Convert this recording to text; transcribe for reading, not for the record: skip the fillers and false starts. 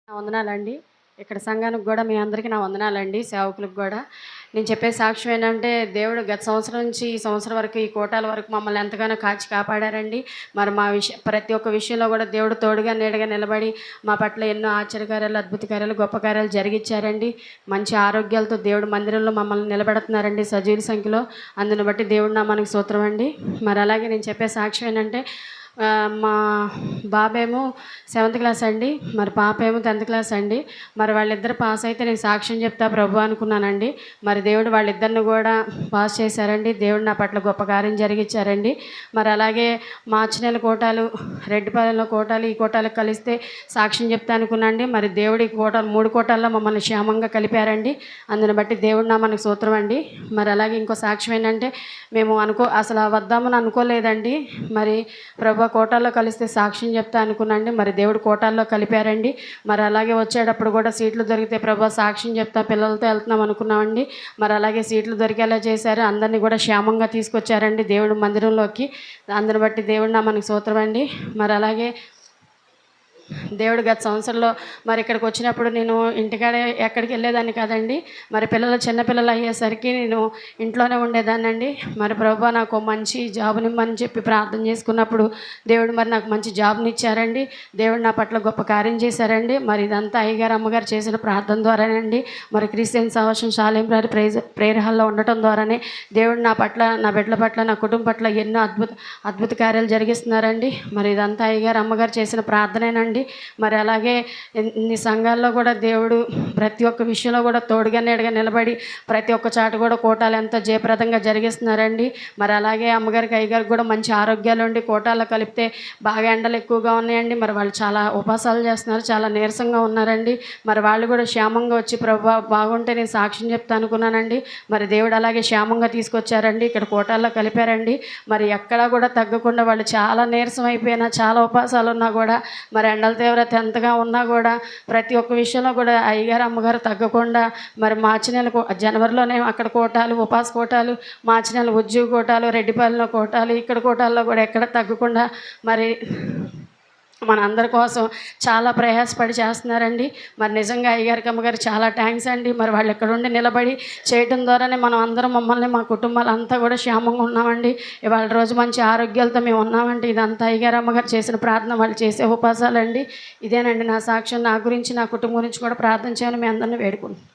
నా వందనాలండి. ఇక్కడ సంఘానికి గూడా మీ అందరికీ నా వందనాలండి. సేవకులకు గూడా. నేను చెప్పే సాక్ష్యం ఏంటంటే, దేవుడు గత సంవత్సరం నుంచి ఈ సంవత్సరం వరకు, ఈ కోటాల వరకు మమ్మల్ని ఎంతగానో కాచి కాపాడారండి. మరి మా ప్రతి ఒక్క విషయంలో కూడా దేవుడు తోడుగా నీడగా నిలబడి మా పట్ల ఎన్నో ఆశ్చర్యకార్యాలు, అద్భుత కార్యాలు, గొప్ప కార్యాలు జరిగించారండి. మంచి ఆరోగ్యాలతో దేవుడు మందిరంలో మమ్మల్ని నిలబెడుతున్నారండి సజీవుల సంఖ్యలో. అందుని బట్టి దేవుడు నామానికి స్తోత్రం అండి. మరి అలాగే నేను చెప్పే సాక్ష్యం ఏంటంటే, మా బాబేమో 7th క్లాస్ అండి, మరి పాప ఏమో 10th క్లాస్ అండి. మరి వాళ్ళిద్దరు పాస్ అయితే నేను సాక్ష్యం చెప్తా ప్రభు అనుకున్నానండి. మరి దేవుడు వాళ్ళిద్దరిని కూడా పాస్ చేశారండి. దేవుడు నా పట్ల గొప్ప కార్యం జరిగించారండి. మరి అలాగే మార్చి నెల కోటాలు, రెడ్డిపాలెంలో కోటాలు, ఈ కోటాలకు కలిస్తే సాక్ష్యం చెప్తా అనుకున్నాండి. మరి దేవుడి కోటాలు 3 కోటాల్లో మమ్మల్ని క్షేమంగా కలిపారండి. అందుని బట్టి దేవుడు నా మనకు సూత్రం అండి. మరి అలాగే ఇంకో సాక్ష్యం ఏంటంటే, మేము అసలు వద్దామని అనుకోలేదండి. మరి ప్రభు కోటాల్లో కలిస్తే సాక్ష్యం చెప్తా అనుకున్నాండి. మరి దేవుడు కోటాల్లో కలిపారండి. మరి అలాగే వచ్చేటప్పుడు కూడా సీట్లు దొరికితే ప్రభు సాక్ష్యం చెప్తా పిల్లలతో వెళ్తున్నాం అనుకున్నామండి. మరి అలాగే సీట్లు దొరికేలా చేశారు. అందరినీ కూడా క్షేమంగా తీసుకొచ్చారండి దేవుడు మందిరంలోకి. అందరిని బట్టి దేవుడు నా మనకు స్తోత్రం అండి. మరి అలాగే దేవుడు గత సంవత్సరంలో మరి ఇక్కడికి వచ్చినప్పుడు నేను ఇంటికాడే ఎక్కడికి వెళ్ళేదాన్ని కాదండి. మరి చిన్నపిల్లలు అయ్యేసరికి నేను ఇంట్లోనే ఉండేదాన్ని అండి. మరి ప్రభువా నాకు మంచి జాబ్నిమ్మని చెప్పి ప్రార్థన చేసుకున్నప్పుడు దేవుడు మరి నాకు మంచి జాబ్ని ఇచ్చారండి. దేవుడు నా పట్ల గొప్ప కార్యం చేశారండి. మరి ఇదంతా అయ్యగారు అమ్మగారు చేసిన ప్రార్థన ద్వారానండి. మరి క్రిస్టియన్ సహవాసం షాలేం ప్రేయర్ హాల్లో ఉండటం ద్వారానే దేవుడు నా పట్ల, నా బిడ్డల పట్ల, నా కుటుంబం పట్ల ఎన్నో అద్భుత కార్యాలు జరిగిస్తున్నారండి. మరి ఇదంతా అయ్యగారు అమ్మగారు చేసిన ప్రార్థనేనండి. మరి అలాగే ఇన్ని సంఘాల్లో కూడా దేవుడు ప్రతి ఒక్క విషయంలో కూడా తోడుగా నీడగా నిలబడి ప్రతి ఒక్క చాట కూడా కోటాలు ఎంతో జయప్రదంగా జరిగిస్తున్నారండి. మరి అలాగే అమ్మగారికి అయ్యగారికి కూడా మంచి ఆరోగ్యాలు ఉండి కోటాల్లో కలిపితే బాగా ఎండలు ఎక్కువగా ఉన్నాయండి. మరి వాళ్ళు చాలా ఉపవాసాలు చేస్తున్నారు, చాలా నీరసంగా ఉన్నారండి. మరి వాళ్ళు కూడా క్షేమంగా వచ్చి ప్రభు బాగుంటే నేను సాక్ష్యం చెప్తా అనుకున్నానండి. మరి దేవుడు అలాగే క్షేమంగా తీసుకొచ్చారండి. ఇక్కడ కోటాల్లో కలిపారండి. మరి ఎక్కడా కూడా తగ్గకుండా వాళ్ళు చాలా నీరసం అయిపోయినా, చాలా ఉపవాసాలు ఉన్నా కూడా, మరి ఎండల తీవ్రత ఎంతగా ఉన్నా కూడా ప్రతి ఒక్క విషయంలో కూడా అయ్యగారు అమ్మగారు తగ్గకుండా మరి మార్చి నెల జనవరిలోనే అక్కడ కోటాలు, ఉపాస కోటాలు, మార్చి నెల ఉద్యోగ కోటాలు, రెడ్డిపాలెంలో కోటాలు, ఇక్కడ కోటాల్లో కూడా ఎక్కడ తగ్గకుండా మరి మన అందరి కోసం చాలా ప్రయాసపడి చేస్తున్నారండి. మరి నిజంగా అయ్యగారికి అమ్మగారు చాలా థ్యాంక్స్ అండి. మరి వాళ్ళు ఇక్కడ ఉండి నిలబడి చేయడం ద్వారానే మనం అందరం, మమ్మల్ని మా కుటుంబాలు అంతా కూడా క్షేమంగా ఉన్నామండి. ఇవాళ రోజు మంచి ఆరోగ్యాలతో మేము ఉన్నామండి. ఇదంతా అయ్యగారు అమ్మగారు చేసిన ప్రార్థన, వాళ్ళు చేసే ఉపవాసాలండి. ఇదేనండి నా సాక్ష్యం. నా గురించి, నా కుటుంబం గురించి కూడా ప్రార్థన చేయమని మీ అందరినీ వేడుకుంటున్నాను.